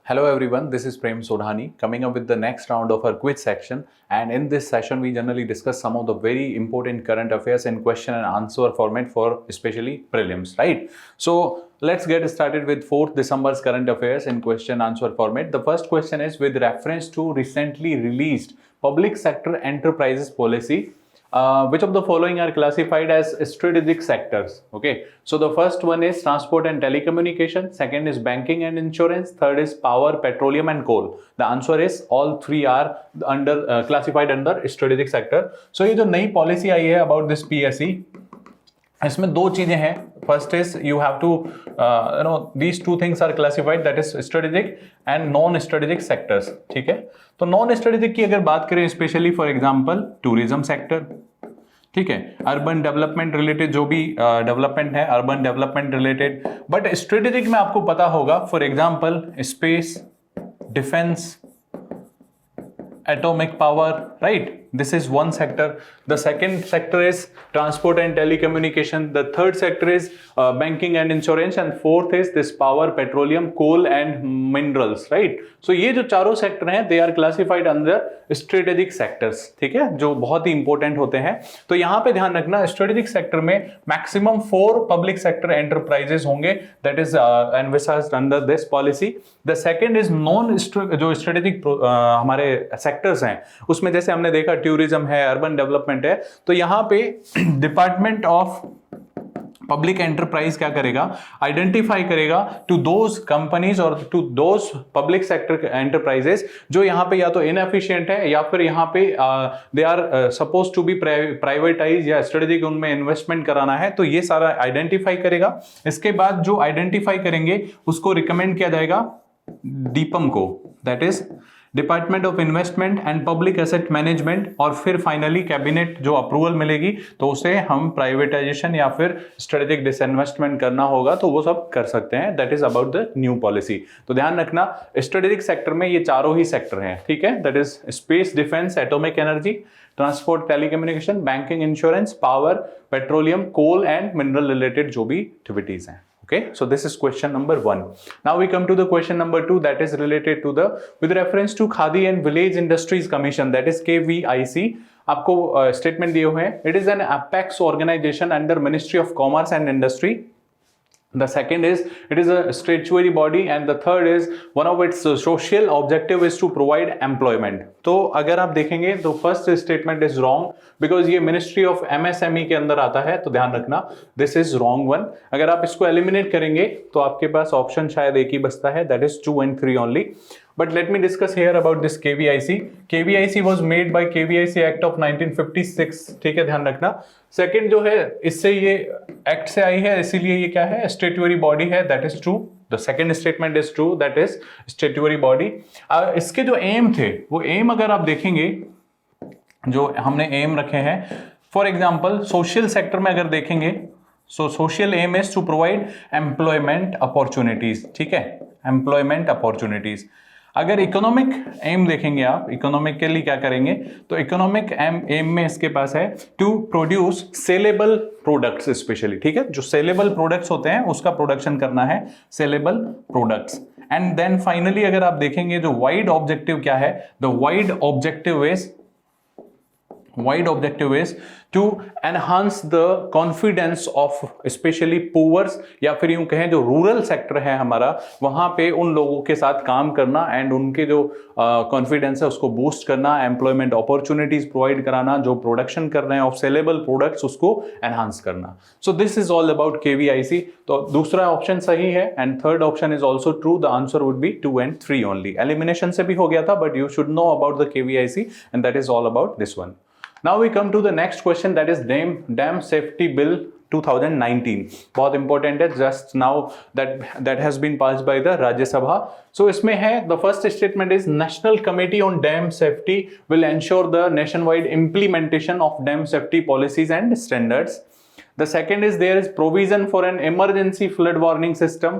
Hello everyone, this is Prem Sodhani coming up with the next round of our quiz section, and in this session we generally discuss some of the very important current affairs in question and answer format for especially prelims, right? So let's get started with 4th December's current affairs in question answer format. The first question is with reference to recently released public sector enterprises policy. Which of the following are classified as strategic sectors? Okay, so the first one is transport and telecommunication, second is banking and insurance, third is power, petroleum and coal. The answer is all three are under classified under strategic sector. So ये जो नई policy आई है about this PSE, इसमें दो चीजें हैं. First is you have to these two things are classified, that is strategic and non strategic sectors. ठीक है, तो नॉन स्ट्रेटेजिक की अगर बात करें specially for example tourism sector, ठीक है, अर्बन डेवलपमेंट रिलेटेड जो भी डेवलपमेंट है urban development related. But strategic में आपको पता होगा for example space, defence, atomic power, right? This is one sector. The second sector is transport and telecommunication. The third sector is banking and insurance, and fourth is this power, petroleum, coal and minerals, right? So ये जो चारों sector हैं they are classified under strategic sectors. ठीक है, जो बहुत ही important होते हैं. तो यहाँ पे ध्यान रखना strategic sector में maximum 4 public sector enterprises होंगे, that is envisaged under this policy. The second is जो strategic हमारे सेक्टर्स हैं उसमें जैसे हमने देखा टूरिज्म है, अर्बन डेवलपमेंट है, तो यहां पे डिपार्टमेंट ऑफ पब्लिक एंटरप्राइज क्या करेगा, आइडेंटिफाई करेगा टू दोज कंपनीज और to those public sector enterprises जो यहां पे या तो इनएफिशिएंट है या फिर यहां पे they are suppose to be privatize या स्ट्रेटेजिक उनमें इन्वेस्टमेंट कराना है, तो ये सारा आइडेंटिफाई करेगा. इसके बाद जो आइडेंटिफाई करेंगे उसको रिकमेंड किया जाएगा डीपम को, that is department of investment and public asset management, और फिर फाइनली कैबिनेट जो अप्रूवल मिलेगी तो उसे हम प्राइवेटाइजेशन या फिर स्ट्रेटेजिक डिसइन्वेस्टमेंट करना होगा तो वो सब कर सकते हैं. That is about the new policy. तो ध्यान रखना स्ट्रेटेजिक सेक्टर में ये चारों ही सेक्टर हैं. ठीक है, that is space, defence, atomic energy, transport, telecommunication, banking, insurance, power, petroleum, coal and mineral related जो भी एक्टिविटीज हैं. Okay, so this is question number 1. Now we come to the question number 2, that is related to the with reference to Khadi and Village Industries Commission, that is KVIC. आपको statement दिए हुए हैं. It is an apex organization under Ministry of Commerce and Industry. The second is it is a statutory body, and the third is one of its social objective is to provide employment. तो अगर आप देखेंगे तो first statement is wrong because ये ministry of MSME के अंदर आता है, तो ध्यान रखना दिस इज रॉन्ग वन. अगर आप इसको एलिमिनेट करेंगे तो आपके पास ऑप्शन शायद एक ही बचता है, that is 2 and 3 only. But let me discuss here about this KVIC. KVIC was made by KVIC Act of 1956. ठीक है, ध्यान रखना. सेकंड जो है इससे ये एक्ट से आई है, इसीलिए ये क्या है, स्टेट्यूटरी बॉडी है, that is true. The second statement is true, that is statutory body. इसके जो एम थे वो एम अगर आप देखेंगे जो हमने एम रखे हैं, फॉर एग्जाम्पल सोशल सेक्टर में अगर देखेंगे so social aim is to provide employment opportunities. ठीक है, एम्प्लॉयमेंट अपॉर्चुनिटीज. अगर इकोनॉमिक एम देखेंगे आप, इकोनॉमिकली क्या करेंगे, तो इकोनॉमिक एम में इसके पास है to produce saleable products specially. ठीक है, जो सेलेबल प्रोडक्ट्स होते हैं उसका प्रोडक्शन करना है, saleable products. And then finally अगर आप देखेंगे जो वाइड ऑब्जेक्टिव क्या है, the wide objective is to enhance the confidence of specially poors, या फिर यूं कहें जो रूरल सेक्टर है हमारा, वहां पे उन लोगों के साथ काम करना एंड उनके जो कॉन्फिडेंस है उसको बूस्ट करना, एम्प्लॉयमेंट अपॉर्चुनिटीज प्रोवाइड कराना, जो प्रोडक्शन कर रहे हैं ऑफ सेलेबल प्रोडक्ट्स उसको एनहांस करना. सो this is all about KVIC. तो दूसरा ऑप्शन सही है and third option is also true. The answer would be 2 and 3 only. Elimination से भी हो गया था, but you should know about the KVIC and that is all about this one. Now we come to the next question, that is Dam Safety Bill 2019. बहुत important है, just now that has been passed by the राज्य सभा. So इसमें है the first statement is National Committee on Dam Safety will ensure the nationwide implementation of dam safety policies and standards. The second is there is provision for an emergency flood warning system.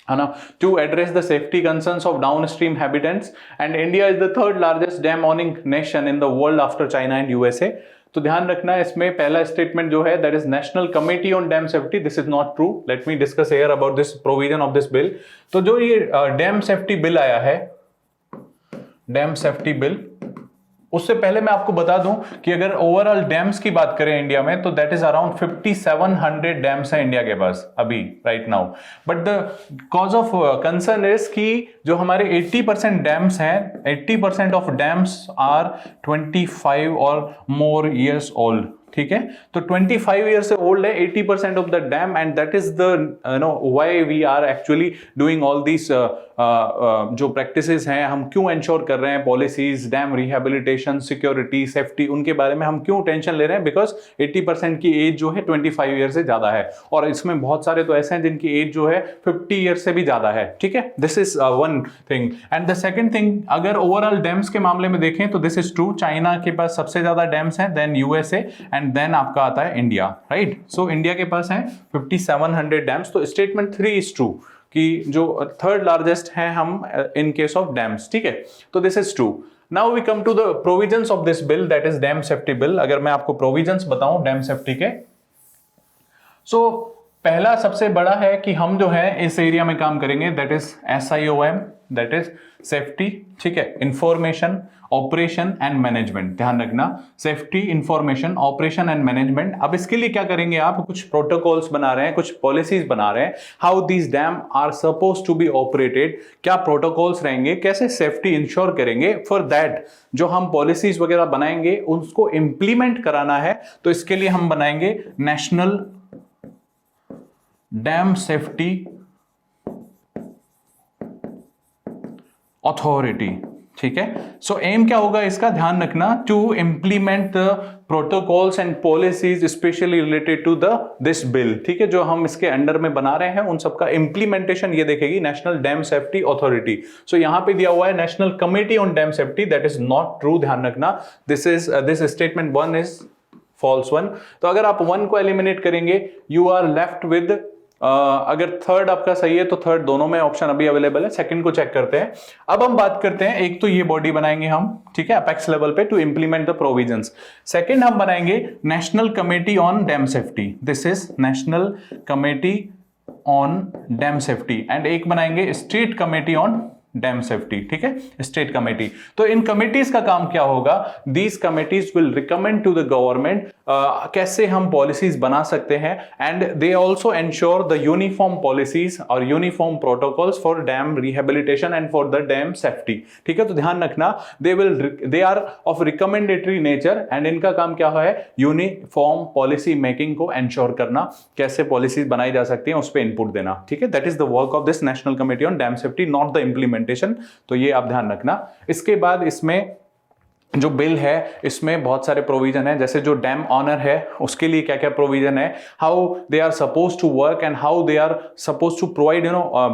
है ना, to address the safety concerns of downstream habitants, and India is the third largest dam owning nation in the world after China and USA. तो ध्यान रखना इसमें पहला statement जो है, that is national committee on dam safety, this is not true. Let me discuss here about this provision of this bill. तो जो ये डैम सेफ्टी बिल आया है, डैम सेफ्टी बिल, उससे पहले मैं आपको बता दूं कि अगर ओवरऑल डैम्स की बात करें इंडिया में, तो दैट इज अराउंड 5700 डैम्स है इंडिया के पास अभी right now. But the cause of concern is कि जो हमारे 80% डैम्स हैं, 80% ऑफ डैम्स आर 25 और मोर ईयर्स ओल्ड। ठीक है, तो 25 ईयर से ओल्ड है 80% of the dam, and that is the why we are actually doing all this जो प्रैक्टिसेस हैं, हम क्यों इंश्योर कर रहे हैं policies, dam rehabilitation, security, safety, उनके बारे में हम क्यों टेंशन ले रहे हैं, बिकॉज 80% की एज जो है 25 ईयर से ज्यादा है, और इसमें बहुत सारे तो ऐसे हैं जिनकी एज जो है 50 ईयर से भी ज्यादा है। ठीक है, this is one thing. And the second thing, अगर ओवरऑल डैम्स के मामले में देखें तो दिस इज ट्रू, चाइना के पास सबसे ज्यादा डैम्स हैं, देन यूएसए, एंड देन आपका आता है इंडिया, राइट। सो इंडिया के पास है 5700 डैम्स। तो स्टेटमेंट 3 इज ट्रू कि जो थर्ड लार्जेस्ट है हम इन केस ऑफ डैम्स। ठीक है, तो this is true. Now we come to the provisions of this bill, that is dam safety bill. अगर मैं आपको प्रोविजंस बताऊं डैम सेफ्टी के, सो पहला सबसे बड़ा है कि हम जो है इस एरिया में काम करेंगे, that is SIOM, that is safety. ठीक है, इंफॉर्मेशन, ऑपरेशन एंड मैनेजमेंट। ध्यान रखना, safety, information, operation and management. अब इसके लिए क्या करेंगे, आप कुछ प्रोटोकॉल्स बना रहे हैं, कुछ पॉलिसीज बना रहे हैं, how these dam are suppose to be operated, क्या प्रोटोकॉल्स रहेंगे, कैसे सेफ्टी इंश्योर करेंगे। फॉर दैट जो हम पॉलिसीज वगैरह बनाएंगे उसको इंप्लीमेंट कराना है, तो इसके लिए हम बनाएंगे नेशनल डैम सेफ्टी अथॉरिटी। ठीक है, सो एम क्या होगा इसका, ध्यान रखना, to implement the protocols and policies specially related to the this bill. ठीक है, जो हम इसके अंडर में बना रहे हैं उन सबका इंप्लीमेंटेशन ये देखेगी national dam safety authority. So यहां पे दिया हुआ है national committee on dam safety, that is not true, ध्यान रखना। This statement 1 is false 1। तो अगर आप 1 को एलिमिनेट करेंगे, यू आर लेफ्ट विद अगर थर्ड आपका सही है तो थर्ड दोनों में ऑप्शन अभी अवेलेबल है, सेकंड को चेक करते हैं। अब हम बात करते हैं, एक तो ये बॉडी बनाएंगे हम, ठीक है, अपेक्स लेवल पे to implement the provisions. Second हम बनाएंगे national committee on dam safety, this is national committee on dam safety, and एक बनाएंगे state committee on dam safety. ठीक है, स्टेट कमेटी। तो इन कमिटीज का काम क्या होगा, these committees will recommend to the government कैसे हम पॉलिसीज बना सकते हैं, and they also ensure the uniform policies और uniform protocols for dam rehabilitation and for the dam safety. ठीक है, तो ध्यान रखना, they are of recommendatory nature, and इनका काम क्या है, यूनिफॉर्म पॉलिसी मेकिंग को एंश्योर करना, कैसे पॉलिसीज बनाई जा सकती हैं उस पर इनपुट देना। ठीक है, that is the work of this national committee on dam safety, not the implementation. तो ये आप ध्यान रखना। इसके बाद इसमें जो बिल है इसमें बहुत सारे प्रोविजन है, जैसे जो डैम ऑनर है उसके लिए क्या क्या प्रोविजन है, how they are suppose to work and how they are suppose to provide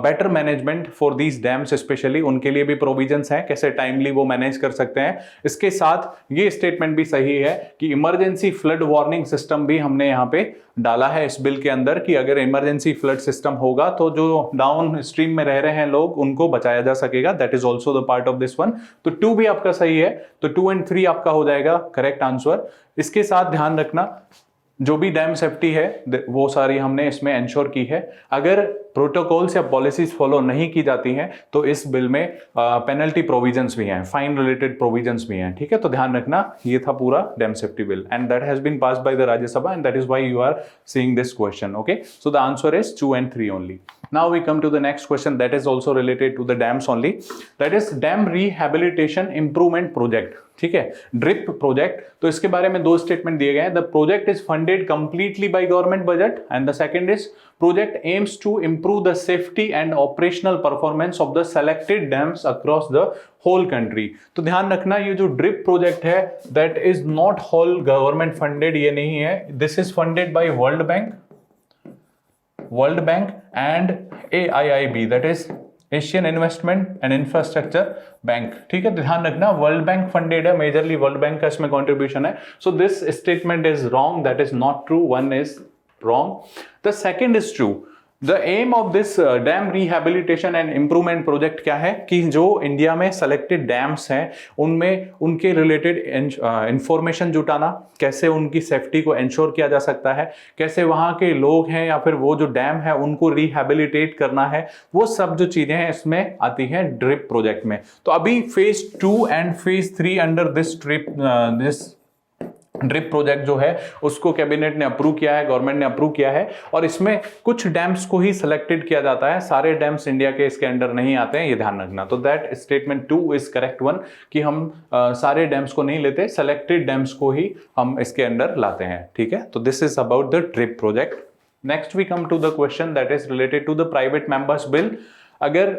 better management for these dams, specially उनके लिए भी प्रोविजंस हैं, कैसे टाइमली वो मैनेज कर सकते हैं। इसके साथ ये स्टेटमेंट भी सही है कि इमरजेंसी फ्लड वार्निंग सिस्टम भी हमने यहाँ पे डाला है इस बिल के अंदर, कि अगर इमरजेंसी फ्लड सिस्टम होगा तो जो डाउन स्ट्रीम में रह रहे हैं लोग उनको बचाया जा सकेगा, that is also the part of this one. तो 2 भी आपका सही है, तो 2 एंड 3 आपका हो जाएगा करेक्ट आंसर। इसके साथ ध्यान रखना, जो भी डैम सेफ्टी है वो सारी हमने इसमें एंश्योर की है। अगर प्रोटोकॉल्स या पॉलिसीज फॉलो नहीं की जाती हैं तो इस बिल में पेनल्टी प्रोविजंस भी हैं, फाइन रिलेटेड प्रोविजंस भी हैं। ठीक है, तो ध्यान रखना, ये था पूरा dam safety bill, and that has been passed by the Rajya Sabha, and that is why you are seeing this question. Okay, so the answer is 2 and 3 only. Now we come to the next question that is also related to the dams only, that is dam rehabilitation improvement project. ठीक है, drip project. तो इसके बारे में 2 statement दिए गए हैं, the project is funded completely by government budget, and the second is project aims to improve the safety and operational performance of the selected dams across the whole country. तो ध्यान रखना, ये जो ड्रिप प्रोजेक्ट है that is not whole government funded, ये नहीं है, this is funded by world bank and AIIB, that is Asian investment and infrastructure bank. ठीक है, ध्यान रखना, वर्ल्ड बैंक फंडेड है, मेजरली वर्ल्ड बैंक का इसमें कंट्रीब्यूशन है। So this statement is wrong, that is not true, 1 is wrong. The second is true, the aim of this dam rehabilitation and improvement project क्या है कि जो India में selected dams हैं उनमें उनके रिलेटेड इंफॉर्मेशन जुटाना, कैसे उनकी सेफ्टी को इंश्योर किया जा सकता है, कैसे वहाँ के लोग हैं या फिर वो जो डैम है उनको रिहेबिलिटेट करना है, वो सब जो चीज़ें हैं इसमें आती हैं ड्रिप प्रोजेक्ट में। तो अभी phase 2 and phase 3 under this drip project जो है उसको कैबिनेट ने अप्रूव किया है, गवर्नमेंट ने अप्रूव किया है, और इसमें कुछ डैम्स को ही सिलेक्टेड किया जाता है, सारे डैम्स इंडिया के इसके अंडर नहीं आते हैं, ये ध्यान रखना। तो that statement 2 is correct one कि हम सारे डैम्स को नहीं लेते, सेलेक्टेड डैम्स को ही हम इसके अंडर लाते हैं, ठीक है। तो this is about the drip project. Next we come to the question that is related to the private members bill. अगर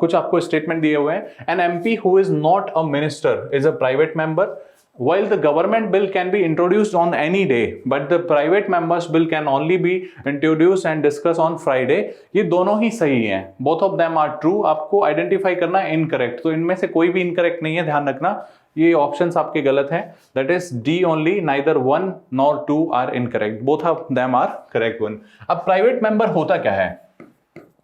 कुछ आपको स्टेटमेंट दिए हुए हैं, an MP who is not a minister is a private member, while the government bill can be introduced on any day but the private members bill can only be introduced and discussed on Friday। ये दोनों ही सही हैं, both of them are true। आपको identify करना है incorrect, तो इनमें से कोई भी इनकरेक्ट नहीं है, ध्यान रखना ये ऑप्शंस आपके गलत हैं, that is D only, neither 1 nor 2 are incorrect, both of them are correct one. अब प्राइवेट मेंबर होता क्या है?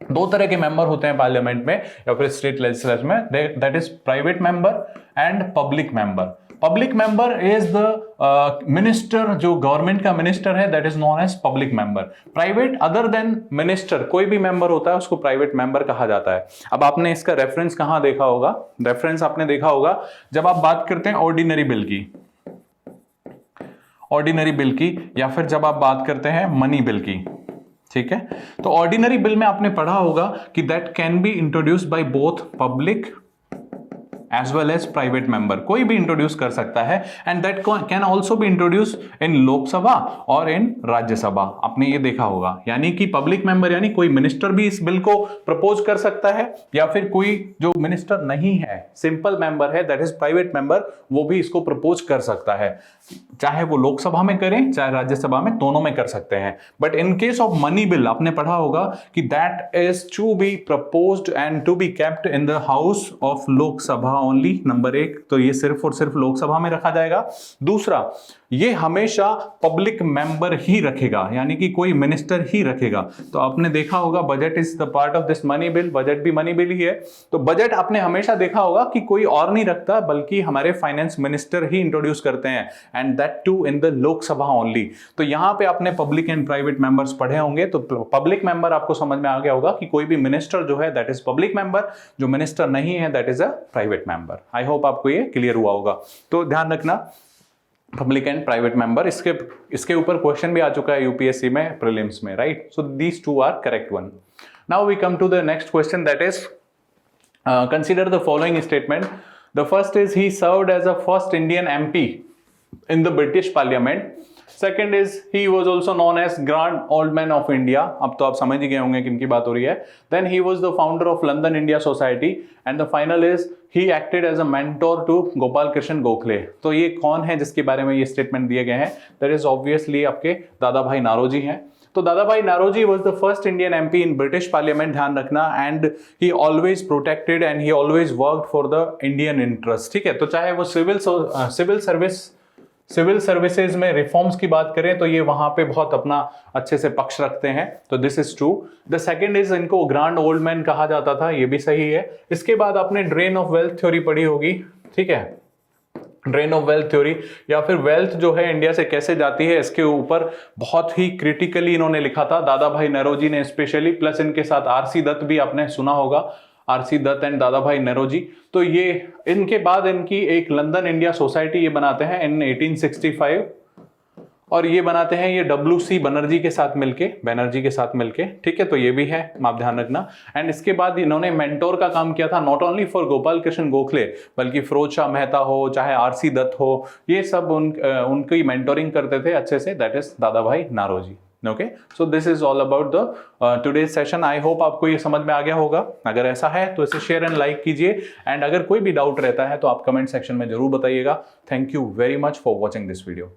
दो तरह के मेंबर होते हैं पार्लियामेंट में या फिर स्टेट लेजिस्लेचर में, that is private member and public member. Public member is the minister, जो गवर्नमेंट का मिनिस्टर है, that is known as public member. Private other than minister कोई भी मेंबर होता है उसको प्राइवेट मेंबर कहा जाता है। अब आपने इसका रेफरेंस कहां देखा होगा? रेफरेंस आपने देखा होगा जब आप बात करते हैं ऑर्डिनरी बिल की, ऑर्डिनरी बिल की, या फिर जब आप बात करते हैं मनी बिल की, ठीक है। तो ऑर्डिनरी बिल में आपने पढ़ा होगा कि that can be introduced by both public as well as private member, कोई भी इंट्रोड्यूस कर सकता है, and that can also be introduce in Lok Sabha और इन राज्यसभा। आपने ये देखा होगा, यानी कि पब्लिक मेंबर यानी कोई मिनिस्टर भी इस बिल को प्रपोज कर सकता है, या फिर कोई जो मिनिस्टर नहीं है, सिंपल मेंबर है, दैट इज प्राइवेट मेंबर, वो भी इसको प्रपोज कर सकता है, चाहे वो लोकसभा में करें चाहे राज्यसभा में, दोनों में कर सकते हैं। But in case of money bill आपने पढ़ा होगा कि that is to be proposed and to be kept in the house of Lok Sabha only. Number 1, तो ये सिर्फ और सिर्फ लोकसभा में रखा जाएगा। दूसरा, ये हमेशा पब्लिक मेंबर ही रखेगा, यानी कि कोई मिनिस्टर ही रखेगा। तो आपने देखा होगा budget is the part of this money bill, budget भी मनी बिल ही है। तो बजट आपने हमेशा देखा होगा कि कोई और नहीं रखता, बल्कि हमारे फाइनेंस मिनिस्टर ही इंट्रोड्यूस करते हैं, and that too in the Lok Sabha only. तो यहां पे आपने पब्लिक एंड प्राइवेट मेंबर्स पढ़े होंगे, तो पब्लिक मेंबर आपको समझ में आ गया होगा कि कोई भी मिनिस्टर जो है दैट इज पब्लिक मेंबर, जो मिनिस्टर नहीं है that is a private member. I hope आपको ये क्लियर हुआ होगा। तो ध्यान रखना पब्लिक एंड प्राइवेट मेंबर, इसके ऊपर क्वेश्चन भी आ चुका है यूपीएससी में प्रीलिम्स में, right. So these two are correct one. Now we come to the next question, that is consider the following statement. The first is he served as a first Indian MP in the British parliament. Second is he was also known as grand old man of India. अब तो आप समझ ही गए होंगे किनकी बात हो रही है। Then he was the founder of London India society, and the final is he acted as a mentor to Gopal Krishna Gokhale. तो ये कौन है जिसके बारे में ये स्टेटमेंट दिए गए हैं? दैट इज ऑब्वियसली आपके दादा भाई नारोजी हैं। तो Dadabhai Naoroji was the first Indian MP in British parliament, ध्यान रखना, and he always protected and he always worked for the Indian interest, ठीक है। तो चाहे वो सिविल सर्विसेज में रिफॉर्म्स की बात करें तो ये वहां पे बहुत अपना अच्छे से पक्ष रखते हैं, तो this is true. The second is इनको ग्रैंड ओल्ड मैन कहा जाता था, ये भी सही है। इसके बाद आपने ड्रेन ऑफ वेल्थ थ्योरी पढ़ी होगी, ठीक है। ड्रेन ऑफ वेल्थ थ्योरी, या फिर वेल्थ जो है इंडिया से कैसे जाती है, इसके ऊपर बहुत ही क्रिटिकली इन्होंने लिखा था दादा भाई नौरोजी ने स्पेशली, प्लस इनके साथ आरसी दत्त भी आपने सुना होगा, आरसी दत्त एंड दादा भाई नौरोजी। तो ये इनके बाद इनकी एक लंदन इंडिया सोसाइटी ये बनाते हैं इन 1865, और ये बनाते हैं ये WC बनर्जी के साथ मिलके, ठीक है। तो ये भी है, आप ध्यान रखना। एंड इसके बाद इन्होंने मेंटोर का काम किया था, not only for Gopal Krishna Gokhale, बल्कि फिरोज शाह मेहता हो चाहे आरसी दत्त हो, ये सब उनकी मेंटोरिंग करते थे अच्छे से, that is Dadabhai Naoroji. Okay, so this is all about the today's session. I hope आपको ये समझ में आ गया होगा। अगर ऐसा है तो इसे शेयर एंड लाइक कीजिए, एंड अगर कोई भी डाउट रहता है तो आप कमेंट सेक्शन में जरूर बताइएगा। Thank you very much for watching this video.